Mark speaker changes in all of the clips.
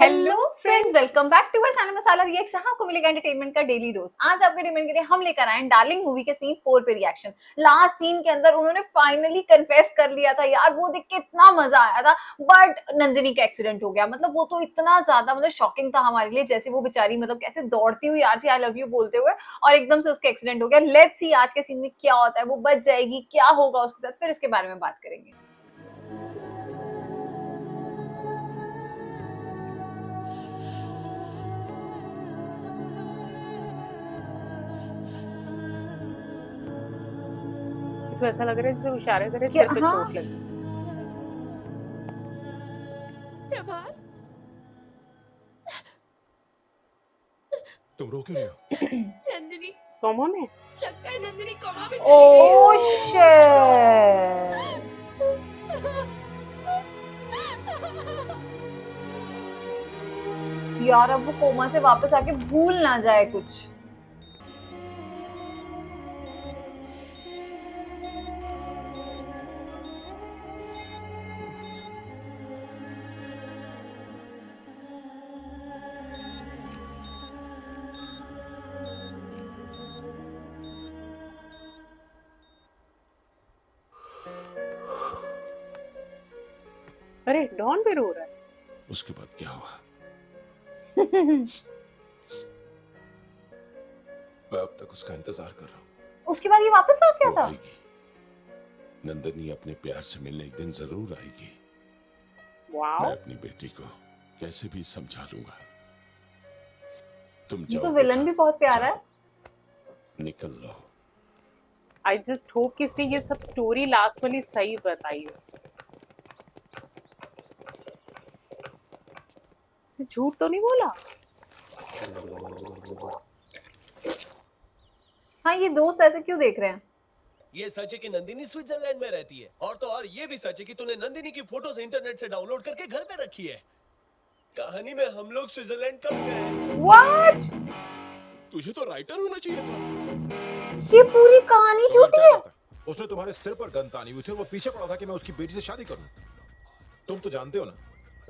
Speaker 1: Hello friends, welcome back to our channel Masala reaction. आपको मिलेगा entertainment का डेली डोज। आज आपके डिमांड के लिए हम लेकर आए हैं डार्लिंग मूवी के सीन 4 पे रिएक्शन। लास्ट सीन के अंदर उन्होंने फाइनली कन्फेस कर लिया था यार, वो देख के इतना मजा आया था। बट नंदिनी का एक्सीडेंट हो गया, मतलब वो तो इतना ज्यादा शॉकिंग था हमारे लिए। जैसे वो बेचारी कैसे दौड़ती हुई आ रही थी आई लव यू बोलते हुए, और एकदम से उसका एक्सीडेंट हो गया। लेट्स सी आज के सीन में क्या होता है, वो बच जाएगी, क्या होगा उसके साथ, फिर इसके बारे में बात करेंगे।
Speaker 2: तो ऐसा लग रहा है जैसे इशारे करे सिर पे चोट लगी।
Speaker 3: प्रभास,
Speaker 4: तुम रो क्यों रहे हो?
Speaker 3: नंदिनी
Speaker 2: कोमा में
Speaker 3: लगता है नंदिनी कोमा में चली गई है।
Speaker 1: ओह शिट, यार अब वो कोमा से वापस आके भूल ना जाए कुछ।
Speaker 2: अरे डॉन भी रो रहा है।
Speaker 4: उसके बाद क्या हुआ? मैं अब तक उसका इंतजार कर रहा हूँ।
Speaker 1: उसके बाद ये वापस आ गया
Speaker 4: वो
Speaker 1: था।
Speaker 4: आएगी। नंदिनी अपने प्यार से मिलने एक दिन जरूर आएगी।
Speaker 2: वाओ,
Speaker 4: मैं अपनी बेटी को कैसे भी समझा लूंगा। तुम
Speaker 1: ये
Speaker 4: जाओ
Speaker 1: तो विलन
Speaker 4: बेटा,
Speaker 1: भी बहुत प्यारा है।
Speaker 4: जाओ, निकल लो।
Speaker 2: आई जस्ट होप कि इसने ये सब स्टोरी लास्ट वाली सही बताई हो। इसे झूठ तो नहीं बोला।
Speaker 1: हाँ, ये दोस्त ऐसे क्यों देख रहे हैं?
Speaker 5: ये सच है कि नंदिनी स्विट्जरलैंड में रहती है, और तो और ये भी सच है कि तूने नंदिनी की फोटोज इंटरनेट से डाउनलोड करके घर पे रखी है। कहानी में हम लोग स्विट्जरलैंड कब गए?
Speaker 2: व्हाट?
Speaker 4: तुझे तो राइटर होना चाहिए था।
Speaker 1: ये पूरी कहानी झूठी है।
Speaker 6: उसने तुम्हारे सिर पर गन तानी हुई थी और वो पीछे पड़ा था कि मैं उसकी बेटी से शादी करूं। तुम तो जानते हो ना,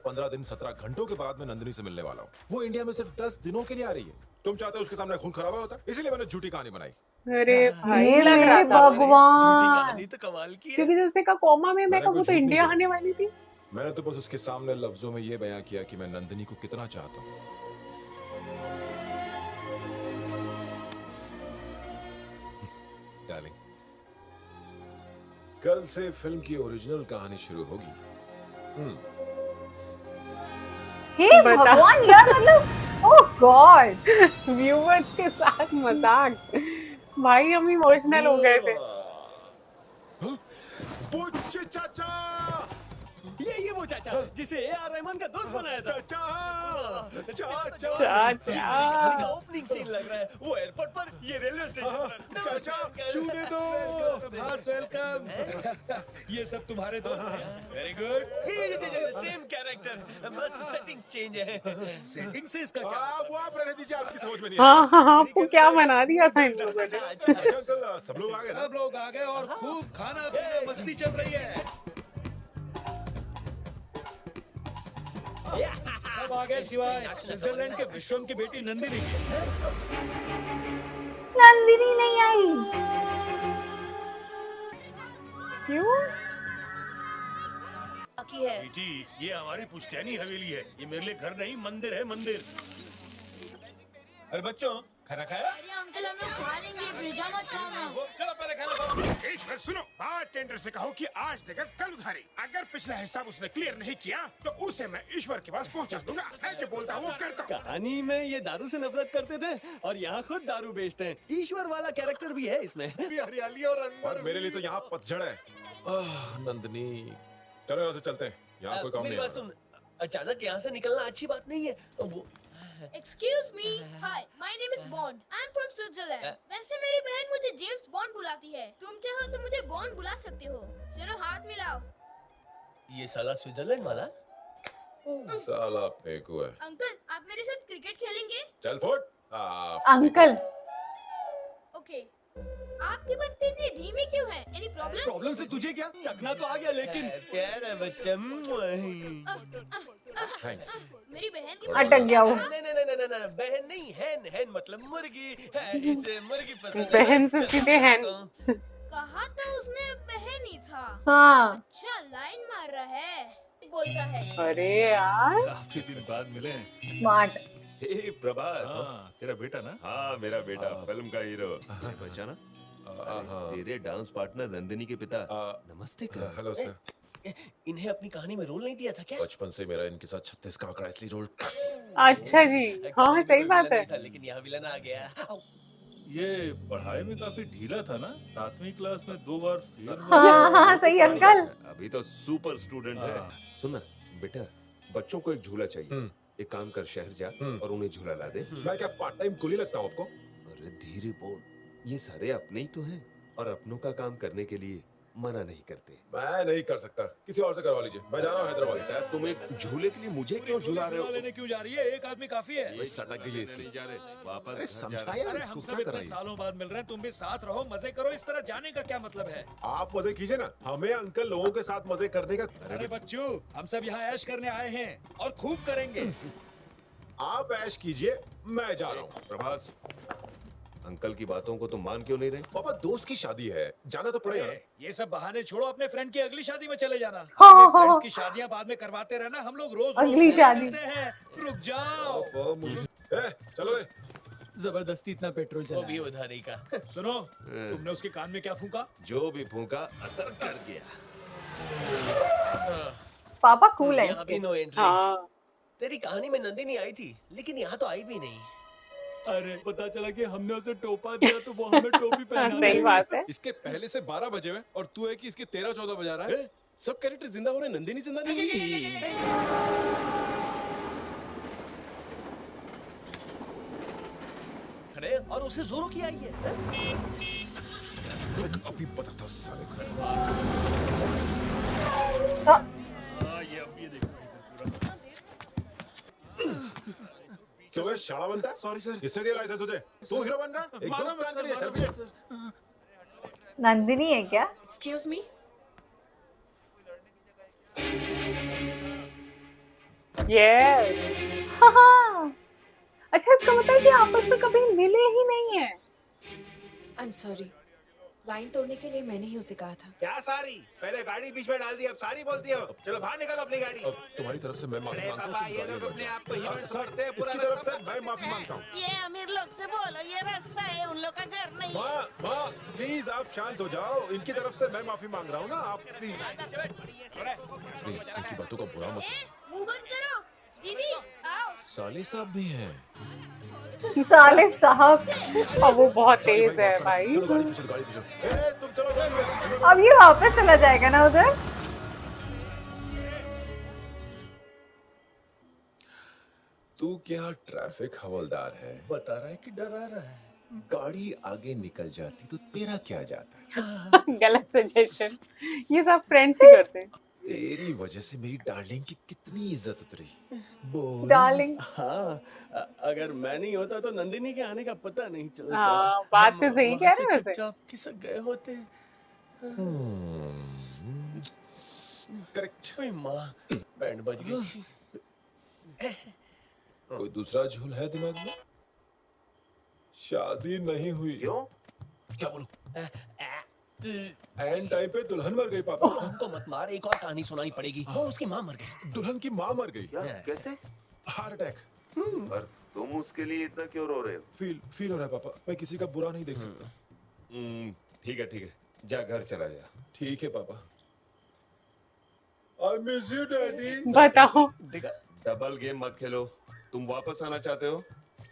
Speaker 6: 15 दिन 17 घंटों के बाद मैं नंदिनी से मिलने वाला हूँ। वो इंडिया में सिर्फ 10 दिनों के लिए आ रही है। तुम चाहते हो उसके सामने खून खराबा होता, इसीलिए मैंने झूठी कहानी बनाई।
Speaker 2: अरे भाई,
Speaker 1: हे
Speaker 2: लग रहा
Speaker 1: मेरे
Speaker 2: था
Speaker 5: झूठी
Speaker 1: भगवान,
Speaker 5: कहानी तो कमाल की है।
Speaker 2: क्योंकि जब उसने कहा कोमा में, मैं
Speaker 6: मैंने
Speaker 2: कहा वो
Speaker 6: कोई
Speaker 2: तो
Speaker 6: झूठ नहीं
Speaker 2: इंडिया
Speaker 6: बोला।
Speaker 2: आने वाली थी।
Speaker 6: मैंने तो बस उसके सामने लफ्जों में ये बयां किया कि मैं नंदिनी को कितना चाहता हूँ। डार्लिंग, कल से फिल्म की ओरिजिनल कहानी शुरू होगी।
Speaker 1: हे
Speaker 2: बता।
Speaker 1: भगवान यार, ओह गॉड।
Speaker 2: व्यूअर्स के साथ मजाक। भाई हम इमोशनल हो गए थे।
Speaker 6: बुच्चे चाचा,
Speaker 5: ये वो चाचा जिसे ए.आर. रहमान का दोस्त बनाया था।
Speaker 6: चाचा, चाचा,
Speaker 2: चाचा।
Speaker 5: ये मेरी कहानी का ओपनिंग सीन लग रहा है। वो एयरपोर्ट पर, ये रेलवे स्टेशन पर।
Speaker 6: चाचा, छूने दो।
Speaker 7: प्रभास वेलकम। ये सब तुम्हारे दोस्त हैं। Very good.
Speaker 5: सेम कैरेक्टर, बस सेटिंग्स चेंज है।
Speaker 7: सेटिंग से इसका क्या?
Speaker 6: वो आप रहने दीजिए, आपकी समझ में नहीं
Speaker 2: हाँ हाँ हाँ, आपको क्या बना दिया था इन लोगों ने।
Speaker 6: अच्छा अंकल, सब लोग आ गए ना?
Speaker 7: सब लोग आ गए और खूब खाना पीना मस्ती चल रही है। सब आ गए सिवाय स्विट्जरलैंड के विश्वम की बेटी नंदिनी की।
Speaker 1: नंदिनी नहीं आई।
Speaker 2: क्यों?
Speaker 3: बाकी है।
Speaker 7: बेटी, ये हमारी पुश्तैनी हवेली है। ये मेरे लिए घर नहीं, मंदिर है, मंदिर।
Speaker 6: अरे बच्चों, खाना खाया?
Speaker 3: अरे अंकल, हम लोग खा लेंगे, भेजा मत खाओ ना।
Speaker 6: चलो पहले खाना खाओ।
Speaker 8: ईश्वर सुनो, बारटेंडर से कहो कि आज देकर कल उधारी। अगर पिछला हिसाब उसने क्लियर नहीं किया तो उसे मैं ईश्वर के पास पहुंचा दूंगा। मैं जो बोलता हूँ वो करता हूँ।
Speaker 5: कहानी में ये दारू से नफरत करते थे और यहाँ खुद दारू बेचते हैं। ईश्वर वाला कैरेक्टर भी है इसमें।
Speaker 8: हरियाली और
Speaker 6: और मेरे लिए तो यहाँ पतझड़ है। नंदिनी, चलो यहाँ से चलते हैं। यहाँ कोई काम
Speaker 5: मेरी
Speaker 6: नहीं
Speaker 5: बात
Speaker 6: है।
Speaker 5: सुन, अचानक यहाँ से निकलना अच्छी बात नहीं है। वो
Speaker 3: Excuse me, hi, my name is Bond. I'm from Switzerland. वैसे मेरी बहन मुझे जेम्स बॉन्ड बुलाती है। तुम चाहो तो मुझे बॉन्ड बुला सकते हो। चलो हाथ मिलाओ।
Speaker 5: ये साला स्विट्जरलैंड वाला।
Speaker 6: साला फेंकू है।
Speaker 3: अंकल, आप मेरे साथ क्रिकेट खेलेंगे?
Speaker 6: चल फुट।
Speaker 1: Uncle,
Speaker 3: okay. आपके पत्ते इतने धीमे क्यों है? Any problem?
Speaker 7: प्रॉब्लम से तुझे क्या? चकना तो आ गया लेकिन
Speaker 5: प्यारा बच्चा।
Speaker 6: थैंक्स।
Speaker 3: मेरी बहन की
Speaker 1: अटक गया वो।
Speaker 5: नहीं, बहन नहीं, हैन मतलब मुर्गी है, इसे मुर्गी पसंद है।
Speaker 2: बहन से सीधे हैन।
Speaker 3: कहा तो उसने बहन ही था।
Speaker 1: हाँ
Speaker 3: अच्छा लाइन मार रहा है, बोलता है।
Speaker 2: अरे यार
Speaker 7: काफी दिन बाद मिले।
Speaker 1: स्मार्ट।
Speaker 9: हे प्रभास।
Speaker 7: हाँ तेरा बेटा ना?
Speaker 9: हाँ मेरा बेटा फिल्म का हीरो। पहचाना? तेरे डांस पार्टनर नंदिनी के पिता। नमस्ते कर।
Speaker 6: Hello sir.
Speaker 5: इन्हें अपनी कहानी में रोल नहीं दिया था क्या?
Speaker 6: बचपन से मेरा इनके साथ 36 का आंकड़ा इसलिए रोल।
Speaker 2: अच्छा जी हाँ
Speaker 5: कहानी
Speaker 2: सही
Speaker 5: में
Speaker 2: बात
Speaker 5: विलन
Speaker 2: है।
Speaker 5: नहीं था, लेकिन यहाँ विलन आ गया।
Speaker 7: ये पढ़ाई में काफी ढीला था ना? 7वीं क्लास में 2 बार फेल हुआ।
Speaker 1: हाँ हाँ सही अंकल।
Speaker 9: अभी तो सुपर स्टूडेंट है।
Speaker 7: हाँ।
Speaker 9: सुनना बेटा, बच्चों को एक झूला चाहिए। एक काम कर, शहर जा और उन्हें झूला ला दे।
Speaker 6: मैं क्या पार्ट टाइम कुली लगता हूँ आपको?
Speaker 9: अरे धीरे बोल, ये सारे अपने ही तो हैं और अपनों का काम करने के लिए मना नहीं करते।
Speaker 6: मैं नहीं कर सकता, किसी और से करवा लीजिए। मैं जा रहा हूँ हैदराबाद।
Speaker 9: बेटा तुम एक झूले के लिए मुझे क्यों झूला रहे हो?
Speaker 7: लेने क्यों जा रही है? एक आदमी काफी है।
Speaker 6: बस सटक गई है इसकी।
Speaker 9: नहीं जा रहे, वापस
Speaker 6: अरे
Speaker 9: घर जा
Speaker 6: समझा
Speaker 9: रहे।
Speaker 6: यार,
Speaker 7: अरे
Speaker 6: इसको
Speaker 7: हम सब
Speaker 6: क्या कर
Speaker 7: इतने
Speaker 6: रही है?
Speaker 7: सालों बाद मिल रहे हैं, तुम भी साथ रहो, मजे करो। इस तरह जाने का क्या मतलब है?
Speaker 6: आप मजे कीजिए ना, हमें अंकल लोगों के साथ मजे करने का।
Speaker 7: अरे बच्चों, हम सब यहाँ ऐश करने आए हैं और खूब करेंगे।
Speaker 6: आप ऐश कीजिए, मैं जा रहा हूँ।
Speaker 9: प्रभास, अंकल की बातों को तुम मान क्यों नहीं रहे?
Speaker 6: पापा दोस्त की शादी है, जाना तो पड़ेगा ना।
Speaker 7: ये सब बहाने छोड़ो, अपने फ्रेंड की अगली शादी में चले जाना।
Speaker 1: हाँ,
Speaker 7: अपने
Speaker 1: हाँ,
Speaker 7: फ्रेंड्स
Speaker 1: हाँ।
Speaker 7: की शादियां बाद में करवाते रहना, हम लोग रोज
Speaker 1: अगली शादी।
Speaker 7: मिलते हैं। रुक जाओ।
Speaker 6: चलो रे।
Speaker 7: जबरदस्ती इतना पेट्रोल
Speaker 5: वो भी उधारी का।
Speaker 7: सुनो, तुमने उसके कान में क्या फूंका?
Speaker 9: जो भी फूंका असर कर गया।
Speaker 1: पापा कूल है
Speaker 5: यहाँ भी
Speaker 1: इसके।
Speaker 5: No entry.
Speaker 2: हाँ
Speaker 5: तेरी कहानी में नंदिनी आई थी, लेकिन यहाँ तो आई भी नहीं।
Speaker 7: अरे पता चला कि हमने उसे टोपा दिया तो वो हमें टोपी पहना
Speaker 2: सही बात है।
Speaker 10: इसके पहले से 12 बजे हुए और तू है कि इसके 13-14 बजा रहा है। सब कैरेक्टर जिंदा हो रहे हैं, नंदिनी जिंदा नहीं हुई।
Speaker 5: खड़े और उसे जोरों की आई है।
Speaker 6: अभी पता था साले को।
Speaker 7: ये अब ये देखो
Speaker 6: क्यों बे, शाला बनता है?
Speaker 10: Sorry sir.
Speaker 6: किसने दिया लाइसेंस तुझे? तू हीरो बन रहा है? एकदम काम करिए, चल पीछे।
Speaker 1: नंदिनी है क्या?
Speaker 11: Excuse me?
Speaker 2: यस हाँ। अच्छा इसका मतलब कि आपस में कभी मिले ही नहीं है।
Speaker 11: I'm sorry. लाइन तोड़ने के लिए मैंने ही उसे कहा था।
Speaker 8: क्या सारी? पहले गाड़ी बीच में डाल दी, अब सारी बोलती हो। चलो बाहर निकालो अपनी गाड़ी।
Speaker 6: अब तुम्हारी तरफ से मैं माफी
Speaker 8: अरे
Speaker 6: मांगता हूँ।
Speaker 8: पापा, ये लोग अपने आप को हीरो समझते हैं, पूरा
Speaker 6: इसकी तरफ से मैं माफी मांगता हूँ।
Speaker 11: ये अमीर लोग से बोलो, ये रास्ता है, उन लोग का घर नहीं।
Speaker 6: माँ, प्लीज आप शांत हो जाओ। इनकी तरफ से मैं माफी मांग रहा हूँ ना, आप प्लीज इनकी बातों का बुरा मत।
Speaker 3: मुंह बंद करो। दीदी आओ।
Speaker 6: साले साहब भी हैं।
Speaker 1: साले साहब।
Speaker 2: और वो बहुत तेज है भाई।
Speaker 6: चलो गाड़ी पीछे, गाड़ी पीछे। तुम चलो गाड़ी।
Speaker 1: अब ये वापस चला जाएगा ना उधर।
Speaker 6: तू क्या ट्रैफिक हवलदार है?
Speaker 5: बता रहा है कि डरा रहा है।
Speaker 6: गाड़ी आगे निकल जाती तो तेरा क्या जाता?
Speaker 2: गलत सजेशन। ये सब फ्रेंड्स ही करते हैं।
Speaker 6: तेरी वजह से मेरी डार्लिंग की कितनी इज्जत उतरी।
Speaker 5: बोल।
Speaker 1: डार्लिंग।
Speaker 5: हाँ, अगर मैं नहीं होता तो नंदिनी के आने का पता नहीं चलता।
Speaker 2: हाँ, बात तो सही कह रहे हो वैसे।
Speaker 5: चुपचाप खिसक गए होते।
Speaker 6: करेक्ट।
Speaker 5: ओए माँ, बैंड बज गई थी।
Speaker 6: कोई दूसरा झूल है दिमाग में? शादी नहीं हुई। क्यों? क्या बोलूं? एंड टाइम पे दुल्हन मर गई पापा।
Speaker 5: हमको मत मार, एक और कहानी सुनानी पड़ेगी। वो उसकी माँ मर गई।
Speaker 6: दुल्हन की माँ मर गई।
Speaker 9: कैसे?
Speaker 6: Heart attack.
Speaker 9: पर तुम उसके लिए इतना क्यों रो रहे हो?
Speaker 6: फील हो रहा है पापा। मैं किसी का बुरा नहीं देख सकता।
Speaker 9: ठीक है, जा घर चला जा।
Speaker 6: ठीक है पापा। I miss you, Daddy.
Speaker 2: बताओ।
Speaker 9: डबल गेम मत खेलो। तुम वापस आना चाहते हो?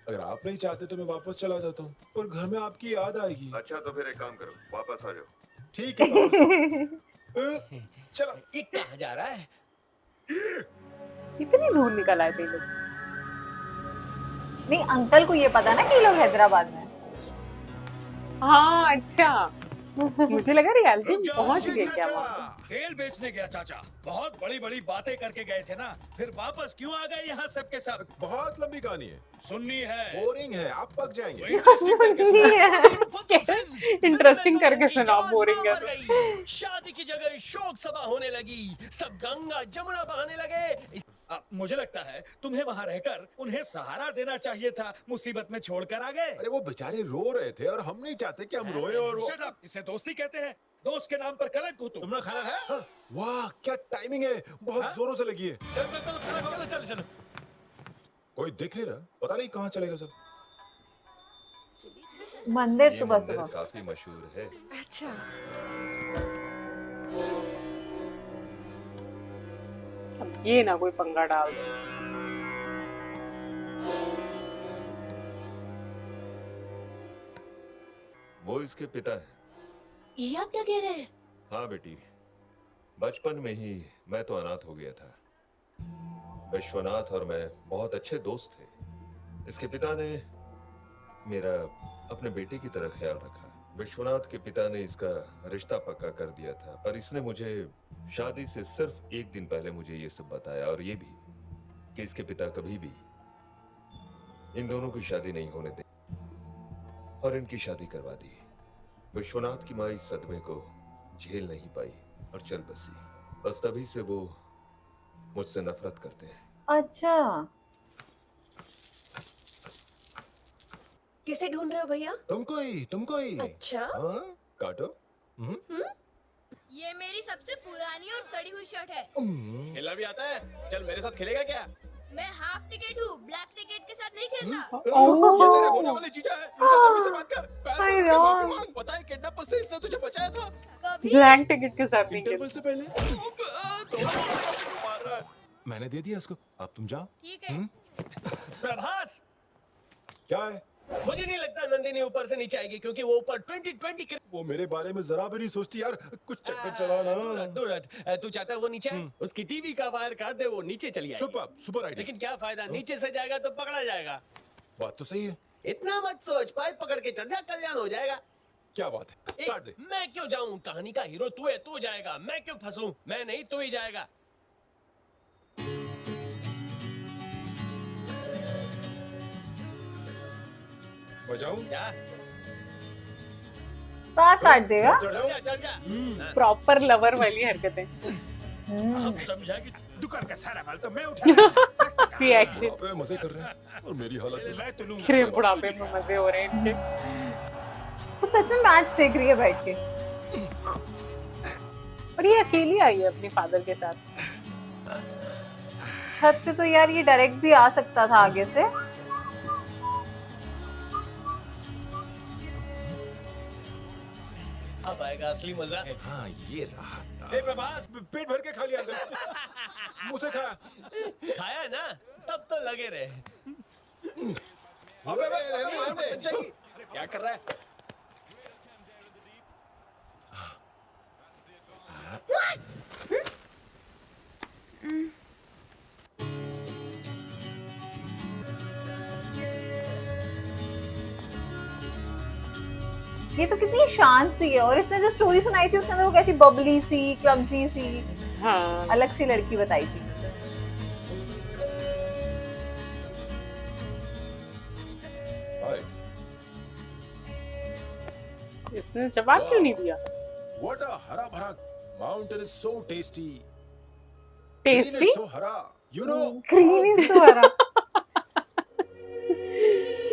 Speaker 6: अगर आप नहीं चाहते तो मैं वापस चला जाता हूँ, पर घर में आपकी याद आएगी।
Speaker 9: अच्छा तो फिर एक काम करो, वापस आ जाओ।
Speaker 6: ठीक है पापा। चलो।
Speaker 5: ये कहाँ जा रहा है?
Speaker 2: इतनी दूर निकल आए थे लोग।
Speaker 1: नहीं अंकल को ये पता ना कि ये लोग हैदराबाद में हैं।
Speaker 2: हाँ अच्छा। मुझे लगा रियलिटी पहुंच गए क्या वहाँ पे।
Speaker 7: तेल बेचने गया चाचा, बहुत बड़ी बड़ी बातें करके गए थे ना, फिर वापस क्यों आ गए यहाँ सबके सब?
Speaker 6: बहुत लंबी कहानी है,
Speaker 7: सुननी है।
Speaker 6: बोरिंग है, आप पक जाएंगे।
Speaker 2: इंटरेस्टिंग करके सुनाओ, बोरिंग है तो।
Speaker 5: शादी की जगह शोक सभा होने लगी, सब गंगा जमुना बहाने लगे।
Speaker 7: मुझे लगता है तुम्हें वहाँ रहकर उन्हें सहारा देना चाहिए था, मुसीबत में छोड़कर आ गए।
Speaker 6: अरे वो बेचारे रो रहे थे और हम नहीं चाहते कि हम रोए और वो...
Speaker 7: Shut up! इसे दोस्ती कहते हैं, दोस्त के नाम पर कलंक हो तुम।
Speaker 10: तुमने खाना है?
Speaker 6: हाँ, वाह क्या टाइमिंग है, बहुत जोरों से लगी है।
Speaker 5: चलो चलो चलो।
Speaker 6: कोई देख नहीं रहा, पता नहीं कहाँ चलेगा सब।
Speaker 1: मंदिर
Speaker 9: ये
Speaker 1: सुबह
Speaker 9: मंदिर
Speaker 1: सुबह।
Speaker 9: काफी मशहूर है।
Speaker 11: अच्छा,
Speaker 2: अब ये ना कोई पंगा डाल दे।
Speaker 9: वो इसके पिता है।
Speaker 3: ये आप क्या कह रहे हैं?
Speaker 9: हाँ बेटी, बचपन में ही मैं तो अनाथ हो गया था। विश्वनाथ और मैं बहुत अच्छे दोस्त थे। इसके पिता ने मेरा अपने बेटे की तरह ख्याल रखा। विश्वनाथ के पिता ने इसका रिश्ता पक्का कर दिया था, पर इसने मुझे शादी से सिर्फ एक दिन पहले मुझे ये सब बताया, और ये भी कि इसके पिता कभी भी इन दोनों की शादी नहीं होने दे, और इनकी शादी करवा दी। विश्वनाथ की माँ इस सदमे को झेल नहीं पाई और चल बसी। बस तभी से वो मुझसे नफरत करते हैं।
Speaker 1: अच्छा,
Speaker 11: किसे ढूंढ रहे हो भैया?
Speaker 6: तुमको ही।
Speaker 11: अच्छा,
Speaker 6: हाँ, काटो।
Speaker 3: ये मेरी सबसे पुरानी और सड़ी हुई शर्ट है।
Speaker 10: खेलना भी आता है? चल मेरे साथ खेलेगा क्या?
Speaker 3: मैं हाफ टिकट हूँ, ब्लैक टिकट के साथ नहीं खेलता।
Speaker 10: ये तेरे होने वाले जीजा है। इनसे तमीज से बात कर। पैर
Speaker 2: हाय
Speaker 10: पकड़ के माफी
Speaker 2: यार।
Speaker 10: मांग। पता है किडनैपर से इसने तुझे बचाया था।
Speaker 3: कभी
Speaker 2: ब्लैंक टिकट के साथ नहीं
Speaker 10: इंटरवल
Speaker 2: खेल।
Speaker 10: से पहले। मार रहा है।
Speaker 6: मैंने दे दिया इसको, अब तुम जाओ।
Speaker 3: ठीक है।
Speaker 5: प्रभास,
Speaker 6: क्या है?
Speaker 5: मुझे नहीं लगता नंदिनी ऊपर से नीचे आएगी, क्योंकि वो ऊपर 2020 के
Speaker 6: वो मेरे बारे में जरा भी नहीं सोचती यार, कुछ चक्कर चला ना।
Speaker 5: तू चाहता है वो नीचे आए? उसकी टीवी का वायर काट दे, वो नीचे चली आएगी।
Speaker 6: Super idea.
Speaker 5: लेकिन क्या फायदा, नीचे से जाएगा तो पकड़ा जाएगा।
Speaker 6: बात तो सही है।
Speaker 5: इतना मत सोच, पाइप पकड़ के चढ़ जा, कल्याण हो जाएगा।
Speaker 6: क्या बात है, काट दे।
Speaker 5: मैं क्यों जाऊं? कहानी का हीरो तू है, तू जाएगा। मैं क्यों फंसूं? मैं नहीं, तू ही जाएगा।
Speaker 6: बजाऊं?
Speaker 5: क्या?
Speaker 1: तार काट देगा।
Speaker 6: चढ़ जाओ।
Speaker 5: चढ़ जा।
Speaker 2: प्रॉपर लवर वाली हरकतें।
Speaker 8: अब समझा कि दुकान का सारा माल तो मैं उठा
Speaker 2: रिएक्शन।
Speaker 6: अबे मजे कर रहे हैं और मेरी हालत है।
Speaker 8: मैं तो लूंगा।
Speaker 2: फिर बुढ़ापे में मजे हो रहे हैं इनके।
Speaker 1: वो सच में मैच देख रही है बैठ के।
Speaker 2: और ये अकेली आई है अपने फादर के साथ।
Speaker 1: छत पे तो यार ये डायरेक्ट भी आ सकता था आगे से।
Speaker 5: अब आएगा असली मजा।
Speaker 6: हाँ ये रहा।
Speaker 10: ए प्रभास,
Speaker 6: पेट भर के खा लिया अंकल। मुंह से खा।
Speaker 5: खाया ना, तब तो लगे रहे।
Speaker 10: अबे रहने दे। क्या कर रहा है?
Speaker 1: ये तो कितनी शांत सी है, और इसने जो स्टोरी सुनाई थी उसके अंदर वो कैसी बबली सी, क्लमजी सी,
Speaker 2: हाँ,
Speaker 1: अलग सी लड़की बताई थी।
Speaker 2: इसने जवाब क्यों नहीं दिया?
Speaker 6: What a हरा भरा mountain is so tasty.
Speaker 2: Tasty?
Speaker 6: Green is so हरा. You know.
Speaker 1: ग्रीन इज तो हरा।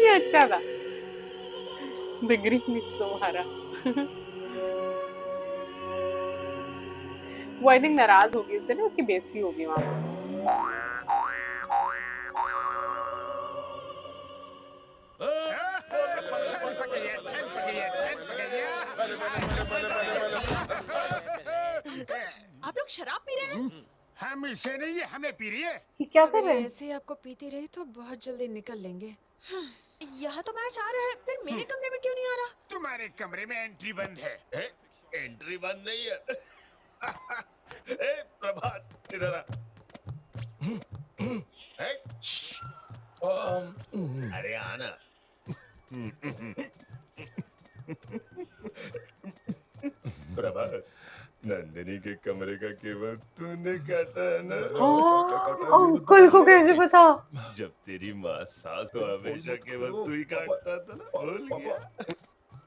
Speaker 2: ये अच्छा था। द ग्रीन इज सो हरा। वो आई थिंक नाराज होगी इससे ना, उसकी बेइज्जती होगी वहां पर।
Speaker 11: आप लोग शराब पी रहे हैं?
Speaker 8: हम इसे नहीं, ये हमें पी रही है।
Speaker 1: ये क्या कर
Speaker 11: अगर
Speaker 1: रहे हैं?
Speaker 11: ऐसे ही आपको पीती रही तो बहुत जल्दी निकल लेंगे। हाँ, यहाँ तो मैच आ रहा है, फिर मेरे कमरे में क्यों नहीं आ रहा?
Speaker 8: तुम्हारे कमरे में एंट्री बंद है।
Speaker 5: एंट्री बंद नहीं है। ए प्रभास, इधर आ। ए, अरे आना। प्रभास,
Speaker 9: नंदिनी के कमरे का केबल तूने काटा है ना?
Speaker 1: अंकल को कैसे पता?
Speaker 9: जब तेरी माँ सास तो हमेशा केबल तू ही काटता था ना, भूल गया?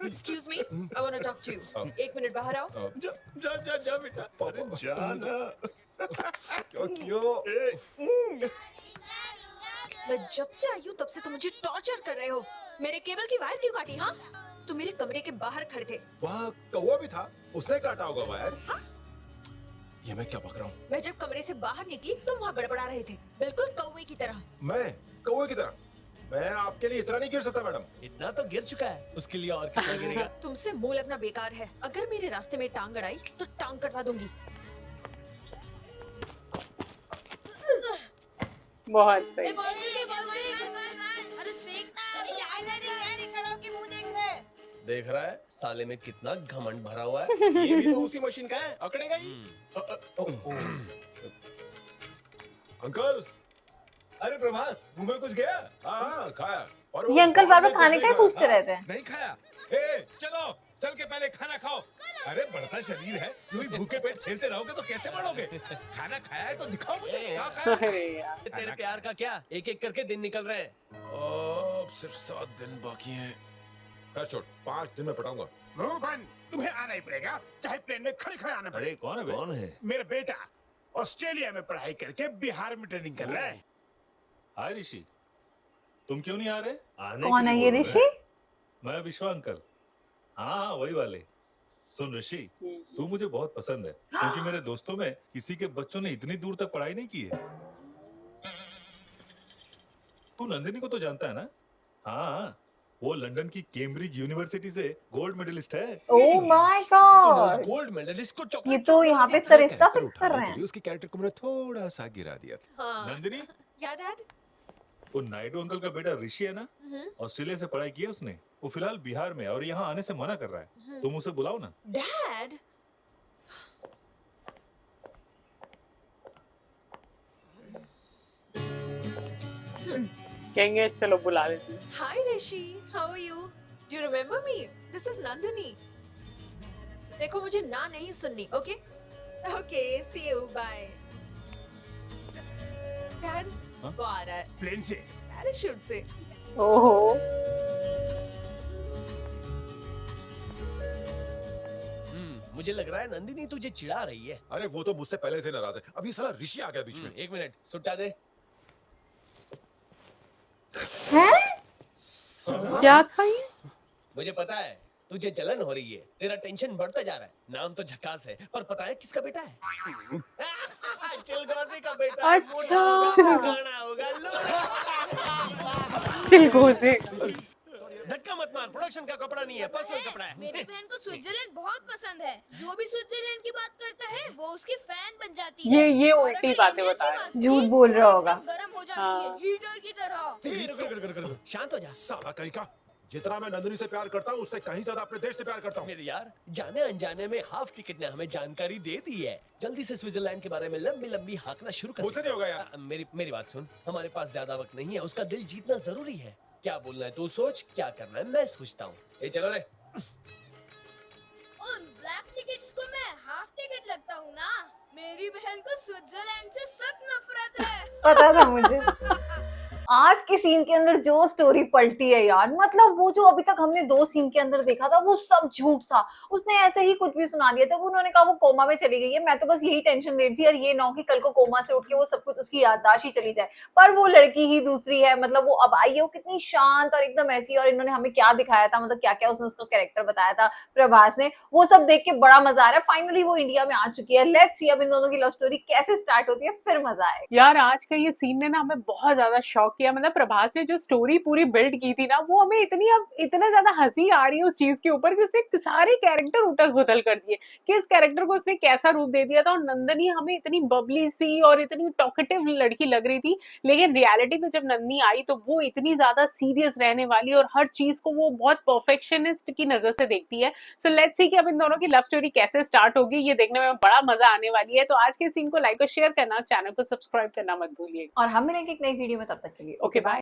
Speaker 11: Excuse me, I want to talk to you. 1 minute बाहर आओ.
Speaker 9: जा जा जा जा बेटा, अरे जा ना।
Speaker 11: मैं जब से आई हूँ तब से तुम मुझे टॉर्चर कर रहे हो. मेरे केबल की वायर क्यों काटी? हाँ, तुम मेरे कमरे के बाहर खड़े थे.
Speaker 6: वहाँ कौवा भी था, उसने काटा होगा वायर। ये मैं क्या बक रहा हूँ?
Speaker 11: मैं जब कमरे से बाहर निकली तुम वहाँ बड़बड़ा रहे थे, बिल्कुल कौवे की तरह.
Speaker 6: मैं कौवे की तरह? मैं आपके लिए इतना नहीं गिर सकता मैडम।
Speaker 5: इतना तो गिर चुका है, उसके लिए और कितना गिरेगा?
Speaker 11: तुमसे मुंह लगना बेकार है. अगर मेरे रास्ते में टांग अड़ाई तो टांग कटवा दूंगी.
Speaker 2: बहुत सही।
Speaker 3: अरे फेंक ना।
Speaker 5: देख रहा है साले में कितना घमंड भरा हुआ है।
Speaker 10: ये भी तो उसी मशीन का है, अकड़ेगा ही।
Speaker 6: अंकल, अरे प्रभास, मुंह में कुछ गया? हाँ खाया। और
Speaker 1: ये अंकल बार बार खाने का ही पूछते रहते हैं।
Speaker 7: नहीं खाया। ए, चलो चल के पहले खाना खाओ। अरे बढ़ता शरीर है, यूं ही भूखे पेट खेलते रहोगे तो कैसे बढ़ोगे? खाना खाया है तो दिखाओ मुझे। क्या खाया?
Speaker 2: अरे यार,
Speaker 5: तेरे प्यार का क्या, एक एक करके दिन निकल रहे हैं।
Speaker 6: अब सिर्फ 7 दिन बाकी हैं। खैर छोड़, 5 दिन में पटाऊंगा।
Speaker 8: मुंह बंद, तुम्हें आना ही पड़ेगा, चाहे प्लेन में खड़े खड़े आना पड़े।
Speaker 9: अरे कौन है? कौन है?
Speaker 8: मेरा बेटा ऑस्ट्रेलिया में पढ़ाई करके बिहार में ट्रेनिंग कर रहा है।
Speaker 12: हाय ऋषि, तुम क्यों नहीं आ रहे?
Speaker 1: कौन है ये ऋषि?
Speaker 12: मैं विश्वा अंकल। हाँ वही वाले। सुन ऋषि, तू मुझे बहुत पसंद है क्योंकि मेरे दोस्तों में किसी के बच्चों ने इतनी दूर तक पढ़ाई नहीं की है। तू नंदिनी को तो जानता है ना? हाँ, वो लंदन की कैम्ब्रिज यूनिवर्सिटी से गोल्ड मेडलिस्ट है।
Speaker 1: Oh my god,
Speaker 5: gold medallist को
Speaker 1: ये
Speaker 5: चॉकलेट
Speaker 1: तो यहाँ पे सरिश्ता फिक्स कर रहे हैं।
Speaker 6: उसके कैरेक्टर को मैंने थोड़ा सा गिरा दिया था।
Speaker 11: हाँ.
Speaker 12: नंदिनी,
Speaker 11: या डैड?
Speaker 12: वो नायडू अंकल का बेटा ऋषि है ना, ऑस्ट्रेलिया से पढ़ाई की है उसने। वो फिलहाल बिहार में है और यहाँ आने से मना कर रहा है। तुम उसे बुलाओ ना।
Speaker 11: डैड?
Speaker 2: कहेंगे चलो बुला लेते हैं।
Speaker 11: Hi Rishi, how are you? Do you remember me? This is Nandini. देखो मुझे ना नहीं सुननी, okay? Okay, see you, bye. Dad, वो आ रहा है
Speaker 8: प्लेन से।
Speaker 11: पैराशूट से।
Speaker 2: ओहो,
Speaker 5: मुझे लग रहा है नंदिनी तुझे चिढ़ा रही है।
Speaker 6: अरे वो तो मुझसे पहले से नाराज है, अभी साला ऋषि आ गया बीच में।
Speaker 5: 1 मिनट, सुट्टा दे।
Speaker 2: क्या था ये?
Speaker 5: मुझे पता है तुझे जलन हो रही है, तेरा टेंशन बढ़ता जा रहा है। नाम तो झकास है, पर पता है किसका बेटा है? चिलगोजी का बेटा है,
Speaker 2: अच्छा।
Speaker 5: मोटा होगा, गाना होगा,
Speaker 2: चिलगोजे।
Speaker 5: धक्का मत मार, प्रोडक्शन का कपड़ा नहीं है, पर्सनल कपड़ा है।
Speaker 3: मेरी बहन को स्विट्जरलैंड बहुत पसंद है। जो भी स्विट्जरलैंड की बात करता है वो उसकी फैन बन जाती है।
Speaker 2: ये
Speaker 3: और
Speaker 2: उल्टी
Speaker 3: अगर
Speaker 2: बातें
Speaker 3: इंडिया की
Speaker 2: बता रहा है।
Speaker 3: बात की,
Speaker 1: झूठ बोल रहा
Speaker 3: तो
Speaker 1: होगा।
Speaker 3: एकदम गर्म हो जाती
Speaker 2: हाँ।
Speaker 3: है, हीटर की तरह।
Speaker 5: शांत हो जा।
Speaker 6: साला कहीं का, जितना मैं नंदिनी से प्यार करता हूँ उससे कहीं ज्यादा अपने देश से प्यार करता हूँ।
Speaker 5: मेरे यार, जाने अनजाने में हाफ टिकट ने हमें जानकारी दे दी है। जल्दी से स्विट्जरलैंड के बारे में लंबी लंबी हाँकना शुरू कर।
Speaker 6: मुझसे नहीं होगा यार।
Speaker 5: मेरी बात सुन, हमारे पास ज्यादा वक्त नहीं है, उसका दिल जीतना जरूरी है। क्या बोलना है तू सोच, क्या करना है मैं सोचता हूँ। ए चलो रे।
Speaker 3: उन ब्लैक टिकट्स को मैं हाफ टिकट लगता हूँ ना। मेरी बहन को स्विट्जरलैंड से सख्त नफरत है।
Speaker 1: पता था मुझे। आज के सीन के अंदर जो स्टोरी पलटी है यार, मतलब वो जो अभी तक हमने 2 सीन के अंदर देखा था वो सब झूठ था। उसने ऐसे ही कुछ भी सुना दिया। जब उन्होंने कहा वो कोमा में चली गई है, मैं तो बस यही टेंशन ले रही थी यार, ये ना हो कि कल को कोमा से उठ के वो सब कुछ उसकी याददाश्त ही चली जाए। पर वो लड़की ही दूसरी है, मतलब वो अब आई है, वो कितनी शांत और एकदम ऐसी। और इन्होंने हमें क्या दिखाया था, मतलब क्या क्या उसने उसका कैरेक्टर बताया था प्रभास ने, वो सब देख के बड़ा मजा आ रहा है। फाइनली वो इंडिया में आ चुकी है। लेट्स सी अब इन दोनों की लव स्टोरी कैसे स्टार्ट होती है, फिर मजा आएगा।
Speaker 2: यार आज का ये सीन ने ना हमें बहुत ज्यादा शॉक किया। मतलब प्रभास ने जो स्टोरी पूरी बिल्ड की थी ना, वो हमें इतना ज्यादा हंसी आ रही है उस चीज के ऊपर कि उसने सारे कैरेक्टर उथल पुथल कर दिए कि इस कैरेक्टर को उसने कैसा रूप दे दिया था। और नंदिनी हमें इतनी बबली सी और इतनी टॉकेटिव लड़की लग रही थी, लेकिन रियलिटी में जब नंदिनी आई तो वो इतनी ज्यादा सीरियस रहने वाली और हर चीज को वो बहुत परफेक्शनिस्ट की नजर से देखती है। सो लेट्स सी कि अब इन दोनों की लव स्टोरी कैसे स्टार्ट होगी, ये देखने में बड़ा मजा आने वाली है। तो आज के सीन को लाइक और शेयर करना, चैनल को सब्सक्राइब करना मत भूलिएगा।
Speaker 1: और हम मिलेंगे एक नई वीडियो में, तब तक के लिए
Speaker 2: ओके बाय।